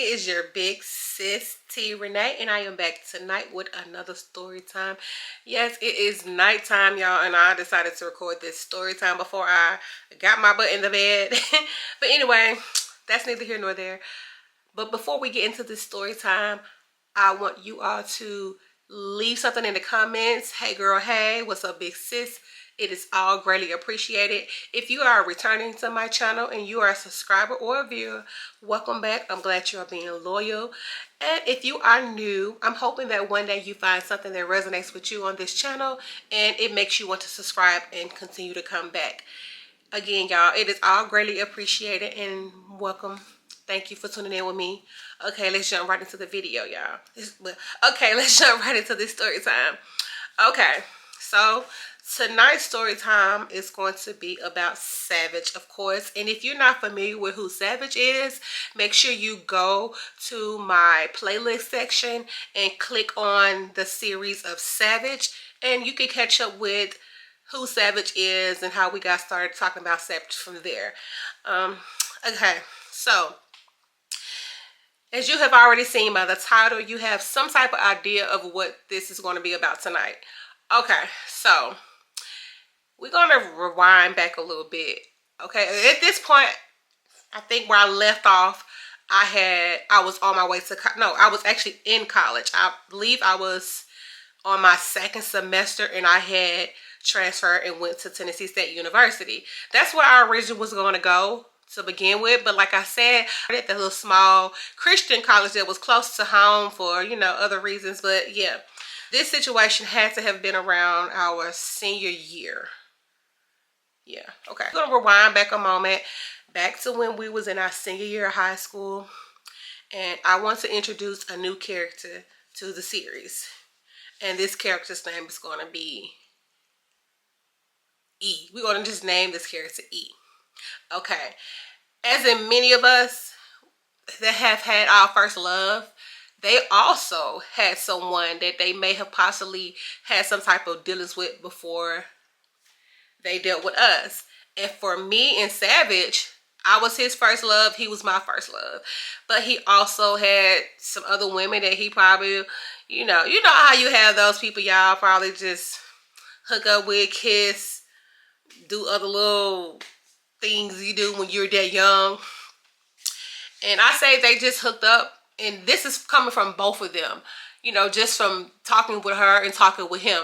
it is your big sis T Renee, and I am back tonight with another story time. Yes, it is nighttime, y'all, and I decided to record this story time before I got my butt in the bed. But anyway, that's neither here nor there. But before we get into this story time, I want you all to leave something in the comments. Hey girl, hey, what's up big sis? It is all greatly appreciated. If you are returning to my channel and you are a subscriber or a viewer, welcome back. I'm glad you are being loyal. And if you are new, I'm hoping that one day you find something that resonates with you on this channel and it makes you want to subscribe and continue to come back. Again, y'all, it is all greatly appreciated and welcome. Thank you for tuning in with me. Okay, let's jump right into the video, y'all. Okay, let's jump right into this story time. Okay, so tonight's story time is going to be about Savage, of course. And if you're not familiar with who Savage is, make sure you go to my playlist section and click on the series of Savage, and you can catch up with who Savage is and how we got started talking about Savage from there. Okay, so as you have already seen by the title, you have some type of idea of what this is going to be about tonight. Okay, so we're going to rewind back a little bit. Okay, at this point, I think where I left off, I was on my way to, no, I was actually in college. I believe I was on my second semester and I had transferred and went to Tennessee State University. That's where I originally was going to go to begin with, but like I said, at the little small Christian college that was close to home for, you know, other reasons. But yeah, this situation had to have been around our senior year. Yeah, okay. I'm gonna rewind back a moment, back to when we was in our senior year of high school, and I want to introduce a new character to the series. And this character's name is going to be E. We're going to just name this character E. Okay. As in many of us that have had our first love, they also had someone that they may have possibly had some type of dealings with before they dealt with us. And for me and Savage, I was his first love. He was my first love. But he also had some other women that he probably, you know how you have those people y'all probably just hook up with, kiss, do other little things you do when you're that young. And I say they just hooked up, and this is coming from both of them, you know, just from talking with her and talking with him.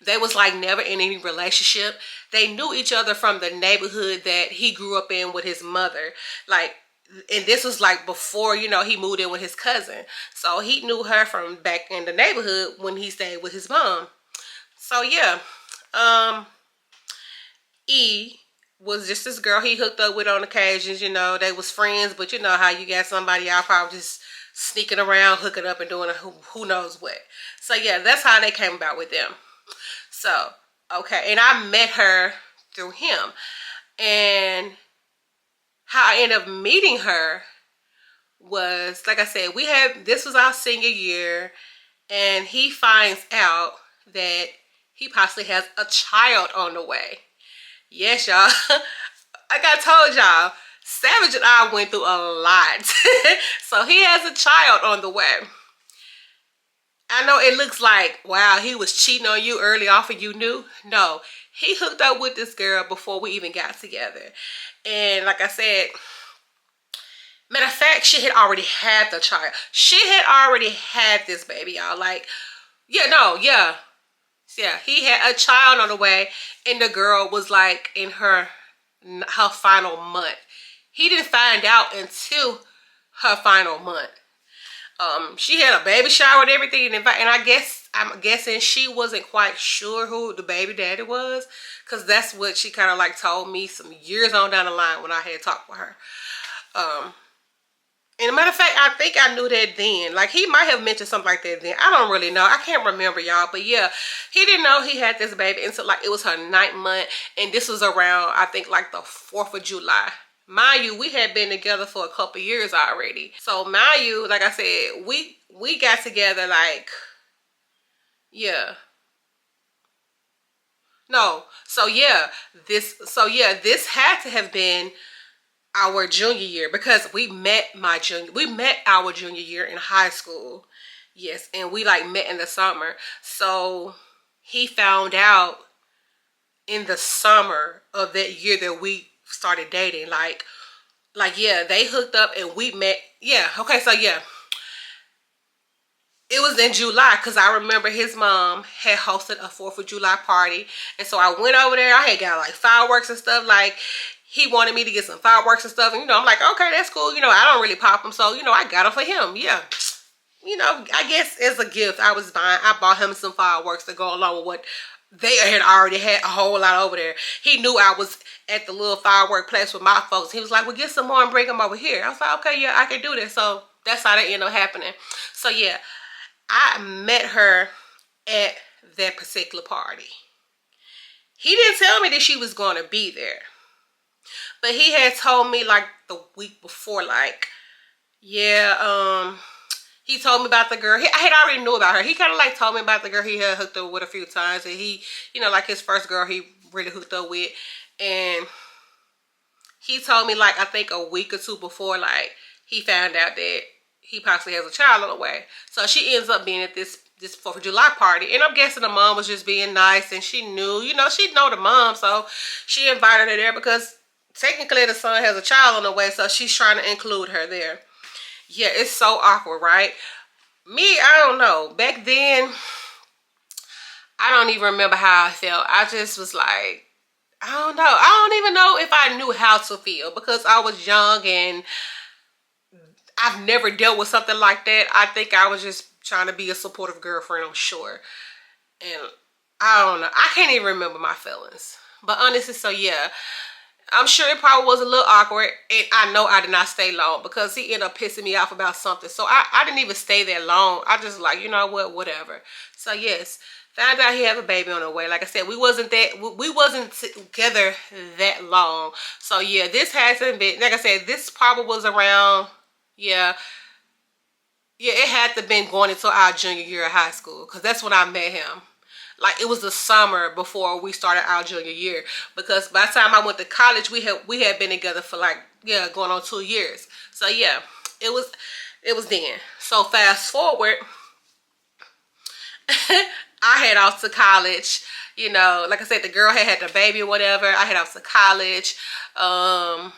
They was like never in any relationship. They knew each other from the neighborhood that he grew up in with his mother. Like, and this was like before, you know, he moved in with his cousin. So he knew her from back in the neighborhood when he stayed with his mom. So yeah, E was just this girl he hooked up with on occasions. You know, they was friends, but you know how you got somebody y'all probably just sneaking around, hooking up and doing who knows what. So yeah, that's how they came about with them. So, okay, and I met her through him. And how I ended up meeting her was, like I said, this was our senior year, and he finds out that he possibly has a child on the way. Yes, y'all. Like I told y'all, Savage and I went through a lot. So he has a child on the way. I know it looks like, wow, he was cheating on you early off and you knew. No, he hooked up with this girl before we even got together. And like I said, matter of fact, she had already had the child. She had already had this baby, y'all. Like, yeah, no, yeah. Yeah, he had a child on the way, and the girl was like in her final month. He didn't find out until her final month. She had a baby shower and everything, and I'm guessing she wasn't quite sure who the baby daddy was, because that's what she kind of like told me some years on down the line when I had talked with her. And a matter of fact, I think I knew that then. Like, he might have mentioned something like that then. I don't really know. I can't remember, y'all. But yeah, he didn't know he had this baby until like it was her 9th month. And this was around, I think, like the 4th of July. Mind you, we had been together for a couple years already. So mind you, like I said, we got together like, yeah. No. So yeah, this had to have been our junior year, because we met our junior year in high school. Yes, and we like met in the summer. So he found out in the summer of that year that we started dating. Like yeah, they hooked up and we met. Yeah, okay, so yeah. It was in July, because I remember his mom had hosted a 4th of July party. And so I went over there. I had got like fireworks and stuff. Like, he wanted me to get some fireworks and stuff. And, I'm like, okay, that's cool. I don't really pop them. So, I got them for him. Yeah. I guess as a gift, I bought him some fireworks to go along with what they had already had a whole lot over there. He knew I was at the little firework place with my folks. He was like, well, get some more and bring them over here. I was like, okay, yeah, I can do this. So that's how that ended up happening. So, yeah. I met her at that particular party. He didn't tell me that she was going to be there. But he had told me like the week before, like, yeah, he told me about the girl. I had already knew about her. He kind of like told me about the girl he had hooked up with a few times. And he, like his first girl he really hooked up with. And he told me like, I think a week or two before, like, he found out that he possibly has a child on the way. So she ends up being at this 4th of July party. And I'm guessing the mom was just being nice, and she knew, she know the mom. So she invited her there because technically the son has a child on the way. So she's trying to include her there. Yeah, it's so awkward, right? Me, I don't know. Back then, I don't even remember how I felt. I just was like, I don't know. I don't even know if I knew how to feel, because I was young and I've never dealt with something like that. I think I was just trying to be a supportive girlfriend, I'm sure. And I don't know. I can't even remember my feelings. But honestly, so yeah. I'm sure it probably was a little awkward. And I know I did not stay long, because he ended up pissing me off about something. So I didn't even stay that long. I just like, you know what, whatever. So yes, found out he had a baby on the way. Like I said, we wasn't together that long. So yeah, this hasn't been, like I said, this probably was around, yeah, it had to been going into our junior year of high school, because that's when I met him. Like, it was the summer before we started our junior year, because by the time I went to college, we had been together for like, yeah, going on 2 years. So yeah, it was then. So fast forward, I head off to college. Like I said, the girl had the baby or whatever. I head off to college. I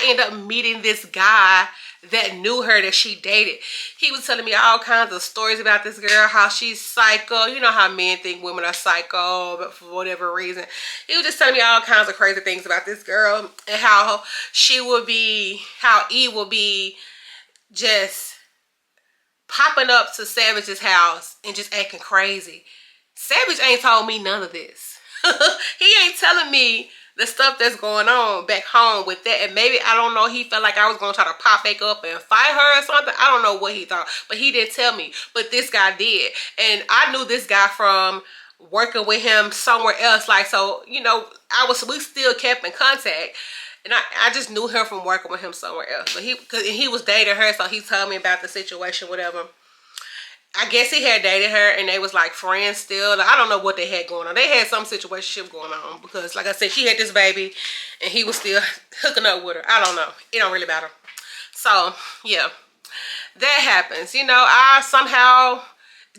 ended up meeting this guy that knew her, that she dated. He was telling me all kinds of stories about this girl, how she's psycho. You know how men think women are psycho, but for whatever reason. He was just telling me all kinds of crazy things about this girl, and how E will be just popping up to Savage's house and just acting crazy. Savage ain't told me none of this. He ain't telling me the stuff that's going on back home with that. And maybe, I don't know, he felt like I was going to try to pop back up and fight her or something. I don't know what he thought, but he didn't tell me. But this guy did. And I knew this guy from working with him somewhere else. Like, so, we still kept in contact. And I just knew her from working with him somewhere else. But he was dating her, so he told me about the situation, whatever. I guess he had dated her and they was like friends still. I don't know what they had going on. They had some situation going on, because like I said, she had this baby and he was still hooking up with her. I don't know. It don't really matter. So yeah, that happens. I somehow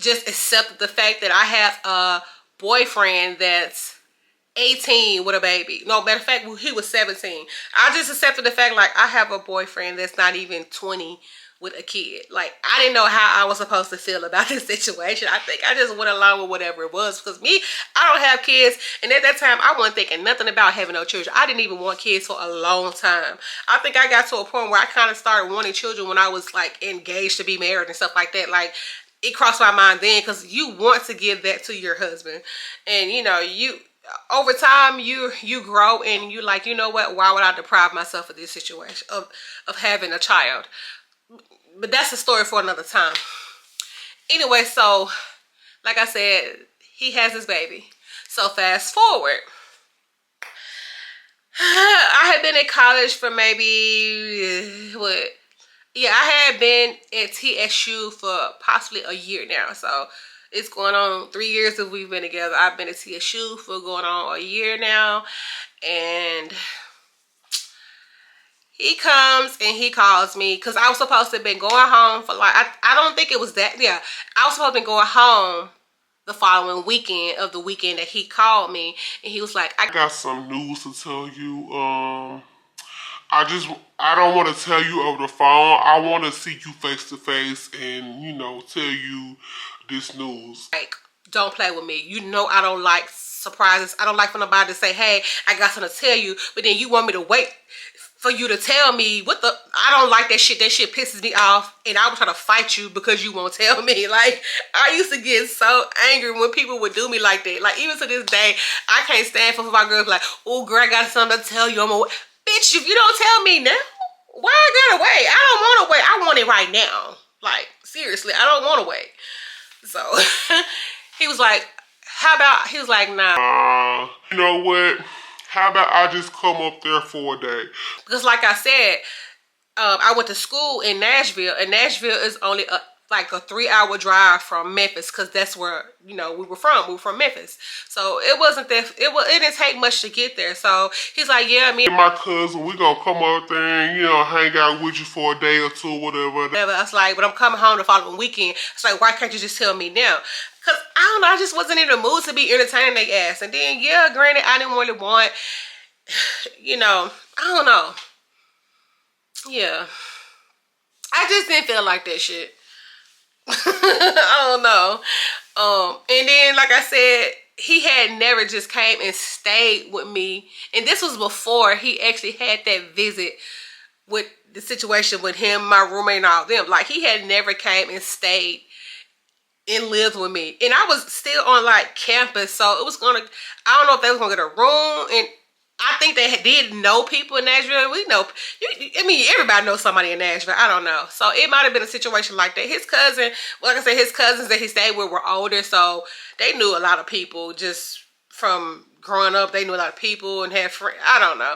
just accepted the fact that I have a boyfriend that's 18 with a baby. No, matter of fact, he was 17. I just accepted the fact, like, I have a boyfriend that's not even 20 with a kid. Like, I didn't know how I was supposed to feel about this situation. I think I just went along with whatever it was, because me, I don't have kids, and at that time I wasn't thinking nothing about having no children. I didn't even want kids for a long time. I think I got to a point where I kind of started wanting children when I was like engaged to be married and stuff like that. Like, it crossed my mind then, because you want to give that to your husband, and you over time you grow, and you like, you know what, why would I deprive myself of this situation of having a child? But that's a story for another time. Anyway, so like I said, he has his baby. So fast forward, I had been in college for maybe I had been at TSU for possibly a year now. So it's going on 3 years that we've been together. I've been at TSU for going on a year now. And He comes and he calls me because I was supposed to have been going home for like, I don't think it was that, yeah. I was supposed to be going home the following weekend of the weekend that he called me, and he was like, I got some news to tell you. I don't want to tell you over the phone. I want to see you face to face and, you know, tell you this news. Like, don't play with me. You know I don't like surprises. I don't like for nobody to say, hey, I got something to tell you, but then you want me to wait for you to tell me what the, I don't like that shit. That shit pisses me off, and I was trying to fight you because you won't tell me. Like, I used to get so angry when people would do me like that. Like, even to this day, I can't stand for my girls like, oh girl, I got something to tell you. I'm gonna, bitch, if you don't tell me now, why I gotta wait? I don't want to wait. I want it right now. Like, seriously, I don't want to wait. So he was like, how about, he was like, nah. You know what? How about I just come up there for a day? Because like I said, I went to school in Nashville, and Nashville is only like a 3-hour drive from Memphis, because that's where, you know, we were from. We were from Memphis. So it wasn't that, it didn't take much to get there. So he's like, yeah, me and my cousin, we gonna come up there and, you know, hang out with you for a day or two, whatever. I was like, but I'm coming home the following weekend. It's like, why can't you just tell me now? Because, I don't know, I just wasn't in the mood to be entertaining their ass. And then, yeah, granted, I didn't really want, you know, I don't know. Yeah. I just didn't feel like that shit. I don't know. And then, like I said, he had never just came and stayed with me. And this was before he actually had that visit with the situation with him, my roommate, and all them. Like, he had never came and stayed and lived with me. And I was still on, like, campus. So it was gonna, I don't know if they was gonna get a room. And I think they did know people in Nashville. We know, I mean, everybody knows somebody in Nashville. I don't know. So it might have been a situation like that. His cousin, like I said, his cousins that he stayed with were older. So they knew a lot of people just from growing up. They knew a lot of people and had friends. I don't know.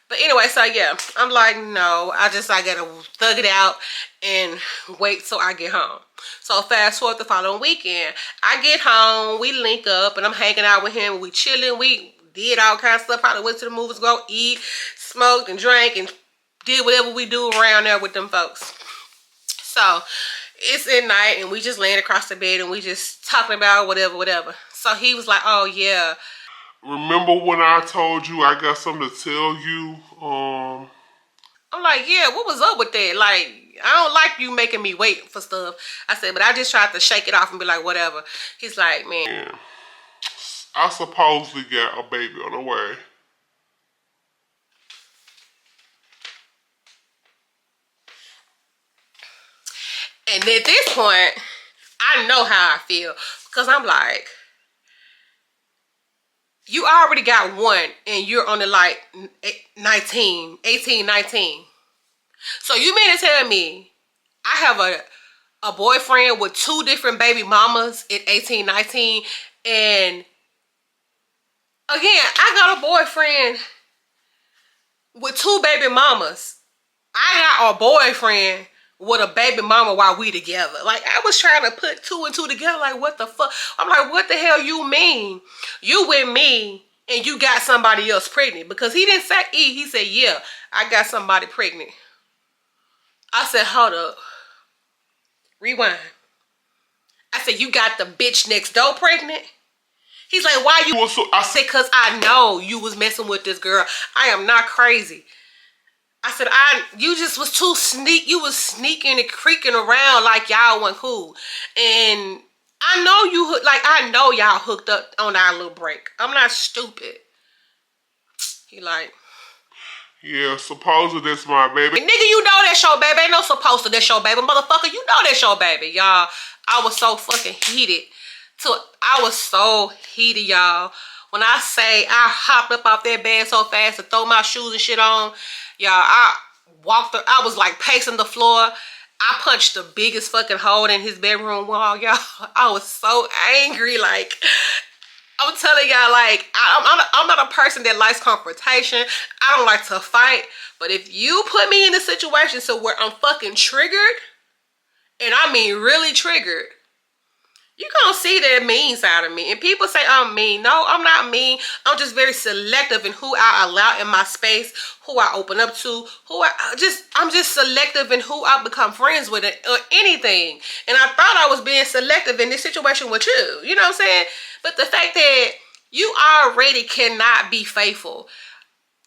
But anyway, so yeah, I'm like, no, I gotta thug it out and wait till I get home. So fast forward the following weekend, I get home, we link up, and I'm hanging out with him. We chilling, we did all kinds of stuff. Probably went to the movies, go eat, smoked, and drank, and did whatever we do around there with them folks. So it's at night, and we just laying across the bed, and we just talking about whatever. So he was like, oh yeah, remember when I told you I got something to tell you? I'm like, yeah, what was up with that? Like, I don't like you making me wait for stuff. I said, but I just tried to shake it off and be like, whatever. He's like, man, yeah, I supposedly got a baby on the way. and at this point, I know how I feel. Because I'm like, you already got one, and you're only like 18, 19. So you mean to tell me I have a boyfriend with 2 different baby mamas at 18, 19, and again, I got a boyfriend with 2 baby mamas. I got a boyfriend with a baby mama while we together. Like, I was trying to put 2 and 2 together. Like, what the fuck? I'm like, what the hell you mean? You with me and you got somebody else pregnant? Because he didn't say E. He said, yeah, I got somebody pregnant. I said, hold up. Rewind. I said, you got the bitch next door pregnant? He's like, why you? I said, because I know you was messing with this girl. I am not crazy. I said, you just was too you was sneaking and creaking around like y'all wasn't cool. And I know I know y'all hooked up on our little break. I'm not stupid. He like, yeah, supposedly that's my baby. nigga, you know that's your baby. Ain't no supposed to that's your baby. Motherfucker, you know that's your baby, y'all. I was so fucking heated. I was so heated, y'all. When I say I hopped up off that bed so fast to throw my shoes and shit on, y'all, I was like pacing the floor. I punched the biggest fucking hole in his bedroom wall, y'all. I was so angry. Like, I'm telling y'all, like, I'm not a person that likes confrontation. I don't like to fight. But if you put me in a situation where I'm fucking triggered, and I mean really triggered, You gonna see that mean side of me. And people say I'm mean. No, I'm not mean. I'm just very selective in who I allow in my space, who I open up to, I'm just selective in who I become friends with or anything. And I thought I was being selective in this situation with you. You know what I'm saying? But the fact that you already cannot be faithful.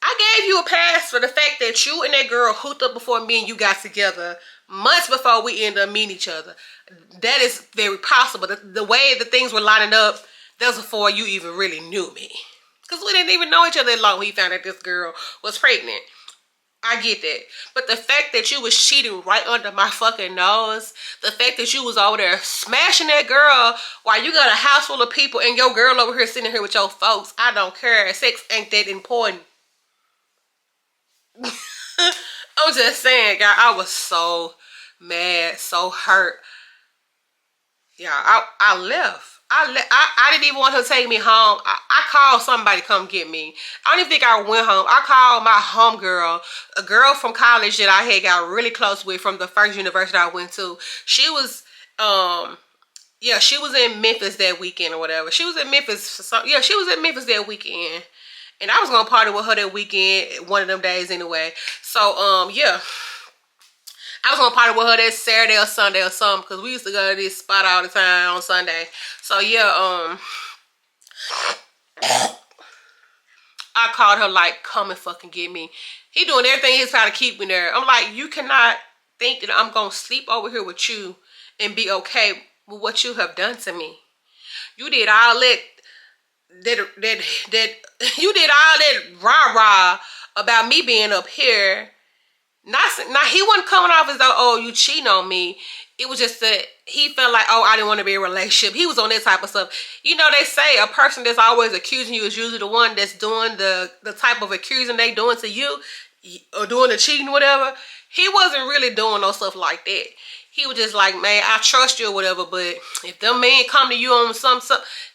I gave you a pass for the fact that you and that girl hooked up before me and you got together months before we ended up meeting each other. That is very possible. The way the things were lining up, that was before you even really knew me. Because we didn't even know each other that long when you found out this girl was pregnant. I get that. But the fact that you was cheating right under my fucking nose, the fact that you was over there smashing that girl while you got a house full of people and your girl over here sitting here with your folks, I don't care. Sex ain't that important. I'm just saying, God, I was so mad, so hurt. Yeah, I left. I didn't even want her to take me home. I called somebody to come get me. I don't even think I went home. I called my homegirl, a girl from college that I had got really close with from the first university I went to. She was, yeah, she was in Memphis that weekend or whatever. She was in Memphis. Yeah, she was in Memphis that weekend. And I was going to party with her that weekend, one of them days anyway. So, yeah. I was going to party with her that Saturday or Sunday or something. Because we used to go to this spot all the time on Sunday. So, yeah, I called her like, come and fucking get me. He doing everything he's trying to keep me there. I'm like, you cannot think that I'm going to sleep over here with you and be okay with what you have done to me. You did all that you did all that rah-rah about me being up here. Now he wasn't coming off as though, oh, you cheating on me. It was just that he felt like, oh, I didn't want to be in a relationship. He was on that type of stuff. You know, they say a person that's always accusing you is usually the one that's doing the type of accusing they doing to you or doing the cheating, whatever. He wasn't really doing no stuff like that. He was just like, man, I trust you or whatever, but if them men come to you on some,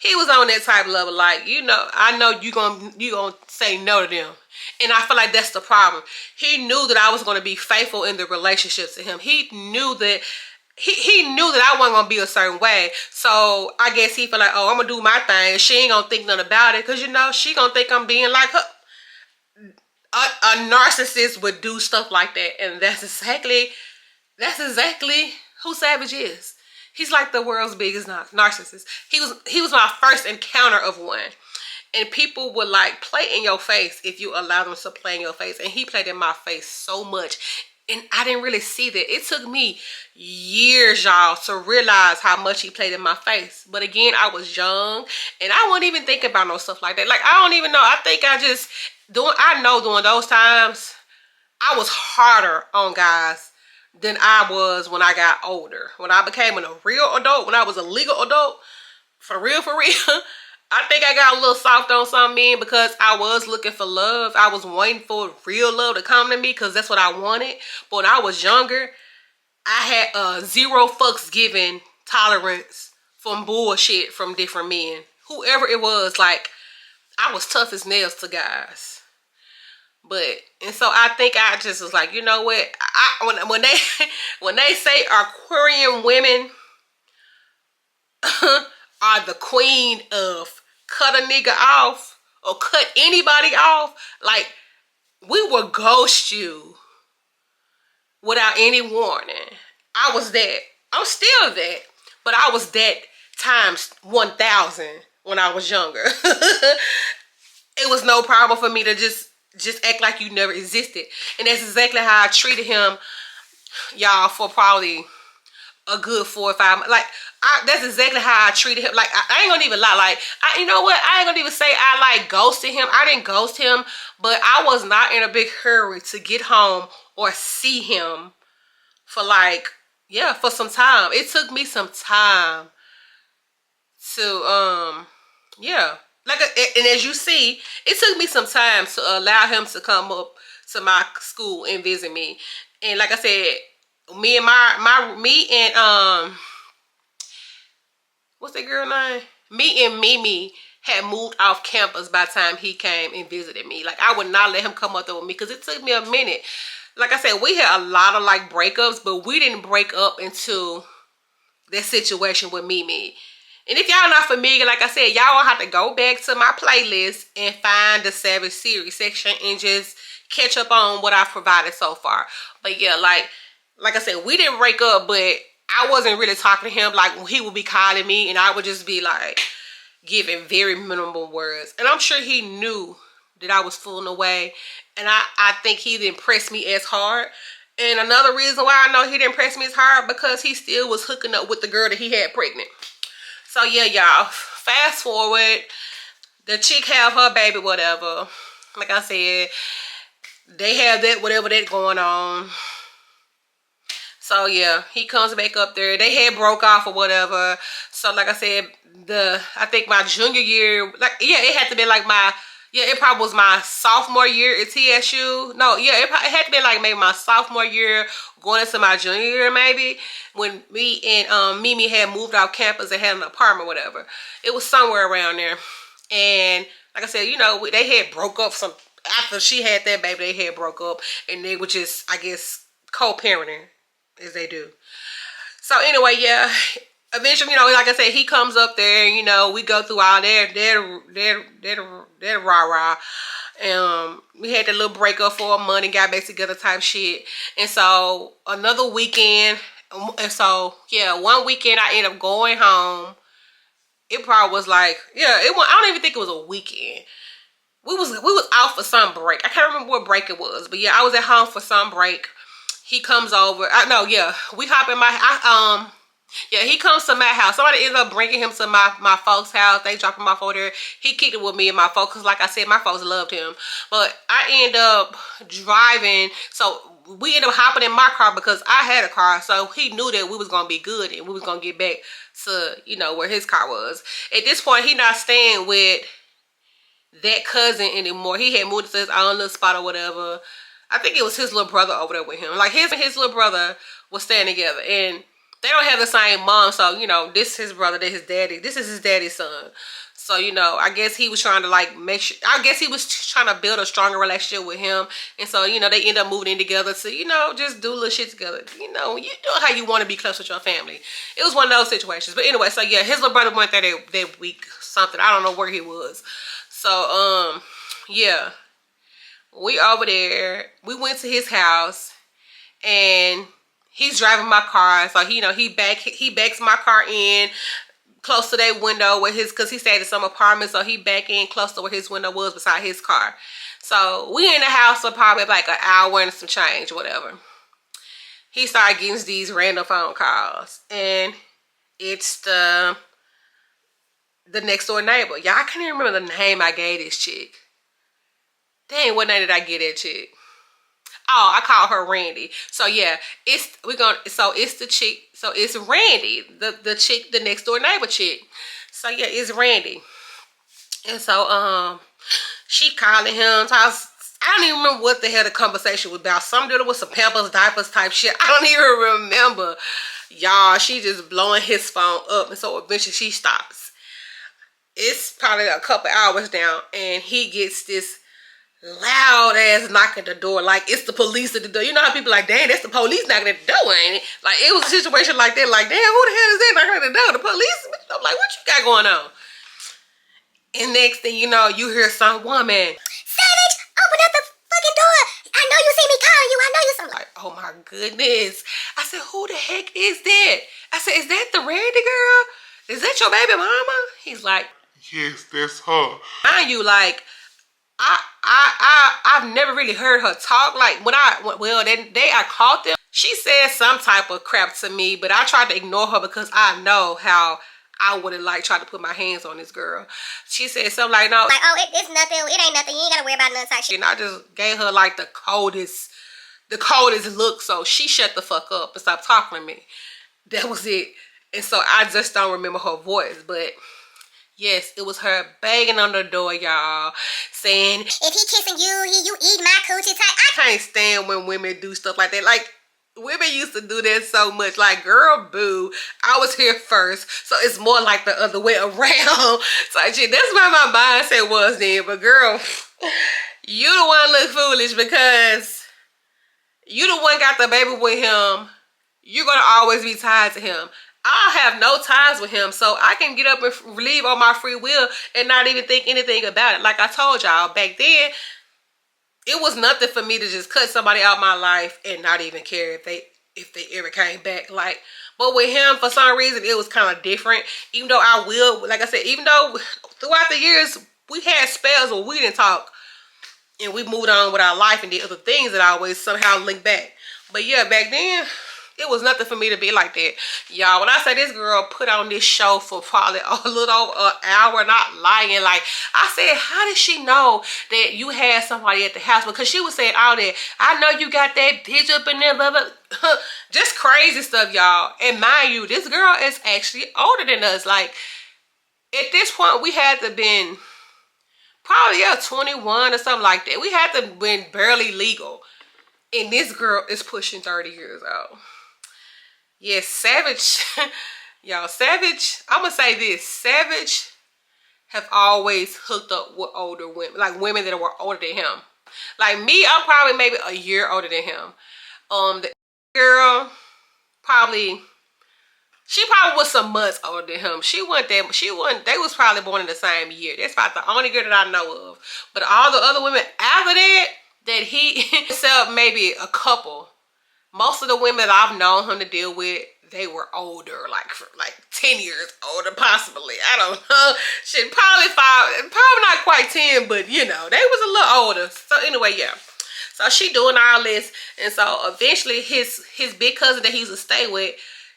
he was on that type of level. Like, you know, I know you gonna say no to them. And I feel like that's the problem. He knew that I was going to be faithful in the relationship to him. He knew that he knew that I wasn't going to be a certain way. So I guess he felt like, oh, I'm going to do my thing. She ain't going to think nothing about it. Because, you know, she going to think I'm being like her. A narcissist would do stuff like that. And that's exactly who Savage is. He's like the world's biggest narcissist. He was my first encounter of one. And people would like play in your face if you allow them to play in your face. And he played in my face so much. And I didn't really see that. It took me years, y'all, to realize how much he played in my face. But again, I was young. And I wouldn't even think about no stuff like that. Like, I don't even know. I think during those times, I was harder on guys than I was when I got older. When I became a real adult, when I was a legal adult, for real, I think I got a little soft on some men because I was looking for love. I was waiting for real love to come to me because that's what I wanted. But when I was younger, I had zero fucks given tolerance from bullshit from different men. Whoever it was, like, I was tough as nails to guys. And so I think I just was like, you know what? When they say Aquarian women are the queen of cut a nigga off or cut anybody off, like, we will ghost you without any warning. I was that. I'm still that. But I was that times 1,000 when I was younger. It was no problem for me to just act like you never existed. And that's exactly how I treated him, y'all, for probably a good 4 or 5 months. Like, that's exactly how I treated him. Like, I ain't gonna even lie. Like, you know what? I ain't gonna even say I like ghosted him. I didn't ghost him, but I was not in a big hurry to get home or see him for like, yeah, for some time. It took me some time to, yeah. Like, and as you see, it took me some time to allow him to come up to my school and visit me. And like I said, me and what's that girl name? Me and Mimi had moved off campus by the time he came and visited me. Like, I would not let him come up there with me because it took me a minute. Like I said, we had a lot of like breakups, but we didn't break up into that situation with Mimi. And if y'all not familiar, like I said, y'all will have to go back to my playlist and find the Savage series section and just catch up on what I've provided so far. But yeah, like I said, we didn't break up, but I wasn't really talking to him. Like, he would be calling me and I would just be like giving very minimal words. And I'm sure he knew that I was fooling away. And I think he didn't press me as hard. And another reason why I know he didn't press me as hard, because he still was hooking up with the girl that he had pregnant. So yeah, y'all, fast forward, the chick have her baby, whatever. Like I said, they have that, whatever that going on. So yeah, he comes back up there. They had broke off or whatever. So like I said, I think my junior year, like, yeah, it had to be like it probably was my sophomore year at TSU. No, yeah, it had to be like maybe my sophomore year going into my junior year, maybe, when me and Mimi had moved off campus and had an apartment, whatever. It was somewhere around there. And like I said, you know, they had broke up after she had that baby, they had broke up, and they were just, I guess, co-parenting, as they do. So anyway, yeah, eventually, you know, like I said, he comes up there, you know, we go through all that rah-rah. We had that little breakup for a month and got back together type shit. And so another weekend, and so yeah, one weekend I ended up going home. It probably was like, yeah, I don't even think it was a weekend. We was out for some break. I can't remember what break it was, but yeah, I was at home for some break. He comes over. We hop in he comes to my house. Somebody ended up bringing him to my folks' house. They dropped him off over there. He kicked it with me and my folks, because like I said, my folks loved him. But I end up driving. So we ended up hopping in my car because I had a car. So he knew that we was going to be good and we was going to get back to, you know, where his car was. At this point, he not staying with that cousin anymore. He had moved to his own little spot or whatever. I think it was his little brother over there with him. Like, his little brother was staying together. And they don't have the same mom, so, you know, this is his brother, this is his daddy's son. So, you know, I guess he was trying to, like, he was trying to build a stronger relationship with him. And so, you know, they end up moving in together to, you know, just do little shit together. You know how you want to be close with your family. It was one of those situations. But anyway, so yeah, his little brother went there that week, something. I don't know where he was. So, yeah, we over there. We went to his house, and he's driving my car. So he backs my car in close to that window because he stayed in some apartment. So he back in close to where his window was beside his car. So we in the house for probably like an hour and some change, whatever. He started getting these random phone calls, and it's the next door neighbor. Y'all, I can't even remember the name I gave this chick. Dang, what name did I get that chick? Oh, I call her Randy. So yeah, it's the chick. So it's Randy, the chick, the next door neighbor chick. So yeah, it's Randy. And so she calling him. So I don't even remember what the hell the conversation was about. Some dude with some Pampers, diapers type shit. I don't even remember. Y'all, she just blowing his phone up, and so eventually she stops. It's probably a couple hours down, and he gets this loud ass knock at the door, like it's the police at the door. You know how people like, damn, that's the police knocking at the door, ain't it? Like, it was a situation like that, like, damn, who the hell is that knocking at the door? The police? I'm like, what you got going on? And next thing you know, you hear some woman, Savage, open up the fucking door. I know you see me calling you. I know you. I'm like, oh my goodness. I said, who the heck is that? I said, is that the Randy girl? Is that your baby mama? He's like, yes, that's her. Mind you, like, I've never really heard her talk. Like, that day I caught them, she said some type of crap to me, but I tried to ignore her because I know how I would have like tried to put my hands on this girl. She said something like, no, like, oh, it's nothing, it ain't nothing, you ain't gotta worry about nothing type shit. And I just gave her like the coldest look, so she shut the fuck up and stopped talking to me. That was it. And so I just don't remember her voice, but yes, it was her banging on the door, y'all, saying, if he kissing you eat my coochie type. I can't stand when women do stuff like that. Like, women used to do that so much. Like, girl, boo, I was here first, so it's more like the other way around. So shit, that's why my mindset was then. But girl, you the one look foolish because you the one got the baby with him. You're gonna always be tied to him. I have no ties with him, so I can get up and leave on my free will and not even think anything about it. Like I told y'all, back then, it was nothing for me to just cut somebody out of my life and not even care if they ever came back. Like, but with him, for some reason, it was kind of different. Even though I will, like I said, even though throughout the years, we had spells where we didn't talk and we moved on with our life and did other things that I always somehow link back. But yeah, back then, it was nothing for me to be like that. Y'all, when I say this girl put on this show for probably a little over an hour, not lying. Like, I said, how did she know that you had somebody at the house? Because she was saying all that, I know you got that bitch up in there, blah, blah. Just crazy stuff, y'all. And mind you, this girl is actually older than us. Like, at this point, we had to been probably, 21 or something like that. We had to been barely legal. And this girl is pushing 30 years old. Yes, Savage, y'all, Savage, I'm going to say this, Savage have always hooked up with older women, like women that were older than him. Like me, I'm probably maybe a year older than him. The girl, she probably was some months older than him. They was probably born in the same year. That's about the only girl that I know of. But all the other women after that he, except maybe a couple, most of the women that I've known him to deal with, they were older, like 10 years older, possibly. I don't know. Shit, probably 5, probably not quite 10, but you know, they was a little older. So anyway, yeah. So she doing all this, and so eventually his big cousin that he used to stay with,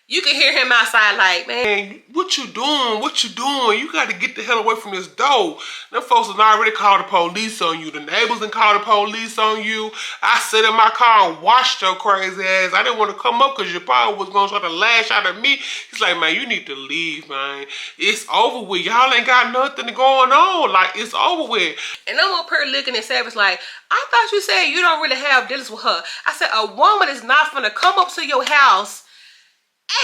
you can hear him outside like, man, what you doing? What you doing? You got to get the hell away from this door. Them folks have already called the police on you. The neighbors done called the police on you. I sat in my car and watched your crazy ass. I didn't want to come up because you probably was going to try to lash out at me. He's like, man, you need to leave, man. It's over with. Y'all ain't got nothing going on. Like, it's over with. And I'm up here looking at Savage like, I thought you said you don't really have dealings with her. I said, a woman is not going to come up to your house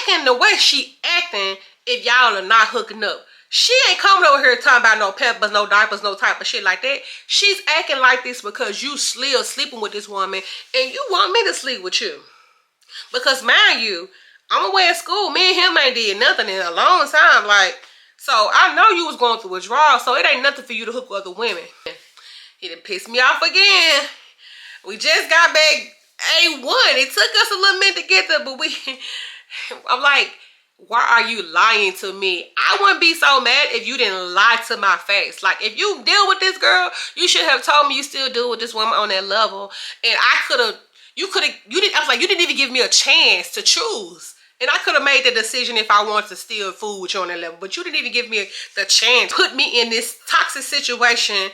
acting the way she acting if y'all are not hooking up. She ain't coming over here talking about no Pampers, no diapers, no type of shit like that. She's acting like this because you still sleeping with this woman and you want me to sleep with you. Because mind you, I'm away at school. Me and him ain't did nothing in a long time. Like, so I know you was going through withdrawal, so it ain't nothing for you to hook with other women. He done pissed me off again. We just got back A1. It took us a little minute to get there, but I'm like, why are you lying to me? I wouldn't be so mad if you didn't lie to my face. Like, if you deal with this girl, you should have told me you still deal with this woman on that level. And I was like, you didn't even give me a chance to choose. And I could have made the decision if I wanted to still fool with you on that level. But you didn't even give me the chance. Put me in this toxic situation.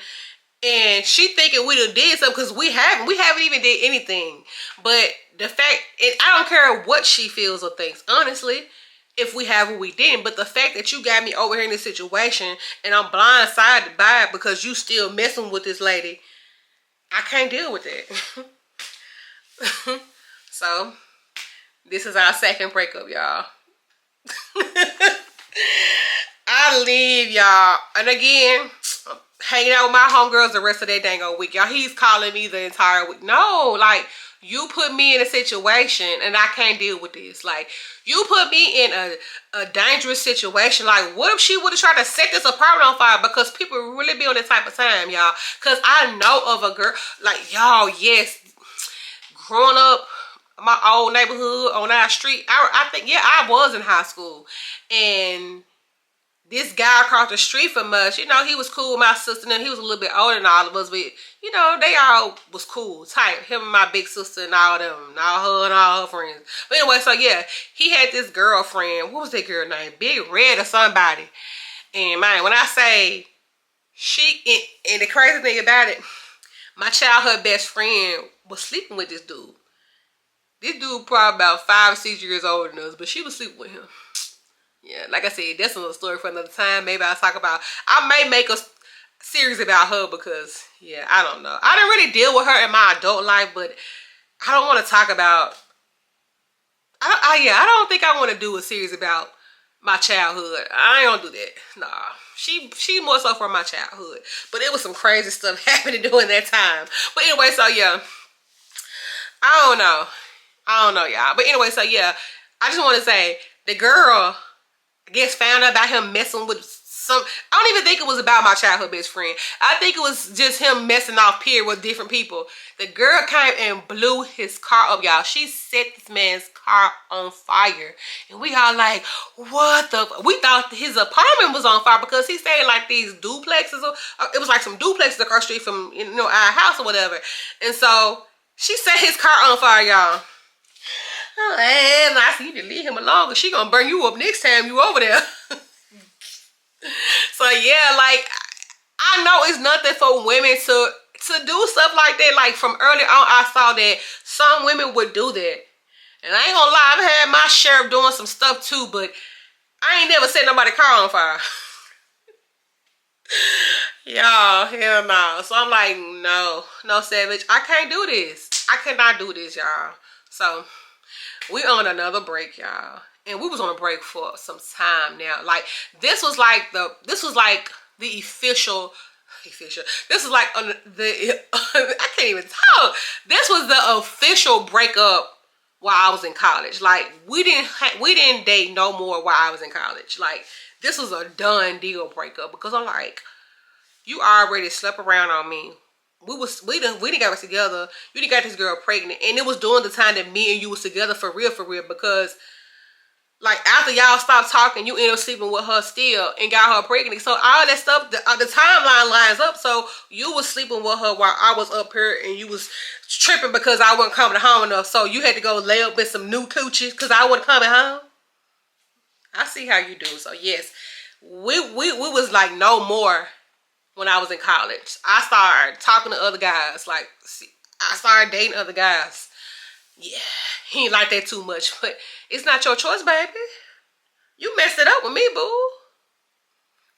And she thinking we done did something because we haven't even did anything. But the fact, and I don't care what she feels or thinks, honestly, if we have or we didn't. But the fact that you got me over here in this situation and I'm blindsided by it because you still messing with this lady, I can't deal with it. So, this is our second breakup, y'all. I leave, y'all. And again, hanging out with my homegirls the rest of that dang old week. Y'all, he's calling me the entire week. No, like, you put me in a situation and I can't deal with this. Like, you put me in a dangerous situation. Like, what if she would have tried to set this apartment on fire? Because people really be on this type of time, y'all. Because I know of a girl, like, y'all, yes, growing up, my old neighborhood on our street, I think, yeah, I was in high school. And this guy across the street from us, you know, he was cool with my sister, and he was a little bit older than all of us, but, you know, they all was cool, tight. Him and my big sister and all them, and all her and all her friends. But anyway, so yeah, he had this girlfriend. What was that girl name? Big Red or somebody. And man, when I say and the crazy thing about it, my childhood best friend was sleeping with this dude. This dude probably about 5 or 6 years older than us, but she was sleeping with him. Yeah, like I said, that's another story for another time. Maybe I'll talk about, I may make a series about her because, yeah, I don't know. I didn't really deal with her in my adult life, but I don't want to talk about, I don't think I want to do a series about my childhood. I ain't gonna do that. Nah, she more so from my childhood. But it was some crazy stuff happening during that time. But anyway, so yeah, I don't know, y'all. But anyway, so yeah, I just want to say, the girl gets found out about him messing with some. I don't even think it was about my childhood best friend. I think it was just him messing off period with different people. The girl came and blew his car up, y'all. She set this man's car on fire. And we all like, what the? We thought his apartment was on fire because he stayed like these duplexes. It was like some duplexes across the street from, you know, our house or whatever. And so she set his car on fire, y'all. I see you to leave him alone because she gonna burn you up next time you over there. So yeah, like I know it's nothing for women to do stuff like that. Like from early on, I saw that some women would do that, and I ain't gonna lie, I've had my share of doing some stuff too, but I ain't never set nobody's car on fire. Y'all, hell no. So I'm like, no, Savage, I can't do this. I cannot do this, y'all. So we on another break, y'all, and we was on a break for some time now. Like this was like the official. This is like the I can't even talk. This was the official breakup while I was in college. Like we didn't date no more while I was in college. Like this was a done deal breakup because I'm like, you already slept around on me. We didn't got together. You didn't got this girl pregnant, and it was during the time that me and you was together for real, because like after y'all stopped talking, you ended up sleeping with her still and got her pregnant. So all that stuff, the timeline lines up. So you was sleeping with her while I was up here, and you was tripping because I wasn't coming home enough. So you had to go lay up with some new coochies because I wasn't coming home. I see how you do. So yes, we was like no more. When I was in college, I started talking to other guys. Like, I started dating other guys. Yeah, he ain't like that too much, but it's not your choice, baby. You messed it up with me, boo.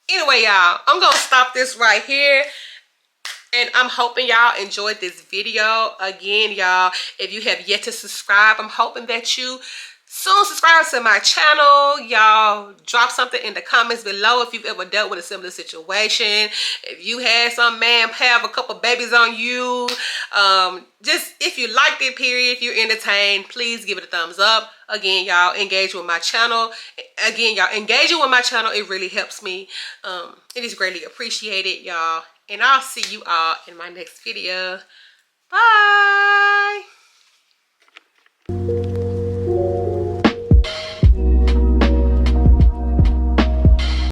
Anyway, y'all, I'm gonna stop this right here. And I'm hoping y'all enjoyed this video. Again, y'all, if you have yet to subscribe, I'm hoping that you soon subscribe to my channel. Y'all drop something in the comments below if you've ever dealt with a similar situation. If you had some man have a couple babies on you. Just if you liked it, period, if you're entertained, please give it a thumbs up. Again, y'all, engage with my channel. Again, y'all, engaging with my channel, it really helps me. It is greatly appreciated, y'all. And I'll see you all in my next video. Bye.